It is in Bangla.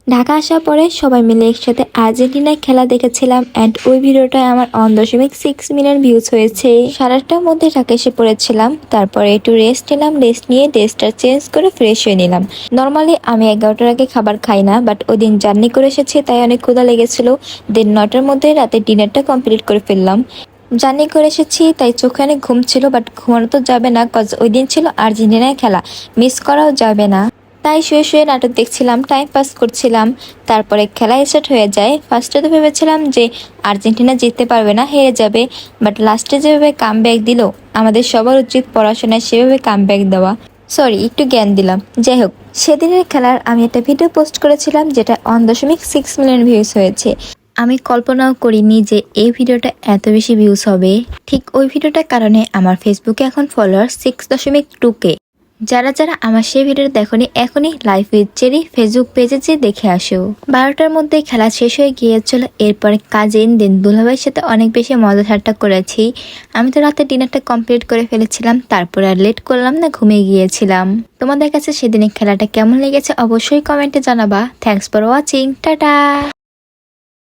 ঢাকা আসার পরে সবাই মিলে একসাথে আর্জেন্টিনার খেলা দেখেছিলাম অ্যান্ড ওই ভিডিওটায় আমার 1.6 মিলিয়ন ভিউজ হয়েছে। 8:30টার মধ্যে ঢাকা এসে পড়েছিলাম, তারপরে একটু রেস্ট নিলাম, রেস্ট নিয়ে ড্রেসটা চেঞ্জ করে ফ্রেশ হয়ে নিলাম। নর্মালি আমি 11টার আগে খাবার খাই না, বাট ওই দিন জার্নি করে এসেছি তাই অনেক ক্ষুধা লেগেছিল। দেন 9টার মধ্যে রাতে ডিনারটা কমপ্লিট করে ফেললাম। জার্নি করে এসেছি তাই চোখে অনেক ঘুম ছিল, বাট ঘুমানো তো যাবে না কজ ওই দিন ছিল আর্জেন্টিনার খেলা, মিস করাও যাবে না। তাই শুয়ে শুয়ে নাটক দেখছিলাম, টাইম পাস করছিলাম। তারপরে খেলা স্টার্ট হয়ে যায়। ফার্স্টে তো ভেবেছিলাম যে আর্জেন্টিনা জিততে পারবে না, হেরে যাবে, বাট লাস্টে যেভাবে কামব্যাক দিল, আমাদের সবার উচিত পড়াশোনায় সেভাবে কামব্যাক দেওয়া। সরি, একটু জ্ঞান দিলাম। যাই হোক, সেদিনের খেলার আমি একটা ভিডিও পোস্ট করেছিলাম যেটা 1.6 মিলিয়ন ভিউজ হয়েছে। আমি কল্পনাও করিনি যে এই ভিডিওটা এত বেশি ভিউজ হবে। ঠিক ওই ভিডিওটার কারণে আমার ফেসবুকে এখন ফলোয়ার 6.2K। যারা যারা আমার সেই ভিডিও দেখোনি, এখনই লাইভ উইথ চেরি ফেসবুক পেজে যে দেখে আসো। 12টার মধ্যে খেলা শেষ হয়ে গিয়েছিল। এরপরে কাজিন দেন দুলাভাইয়ের সাথে অনেক বেশি মজা ঠাট্টা করেছি। আমি তো রাতে ডিনারটা কমপ্লিট করে ফেলেছিলাম, তারপর আর লেট করলাম না, ঘুমিয়ে গিয়েছিলাম। তোমাদের কাছে সেদিনের খেলাটা কেমন লেগেছে অবশ্যই কমেন্টে জানাবা। Thanks for watching, tata.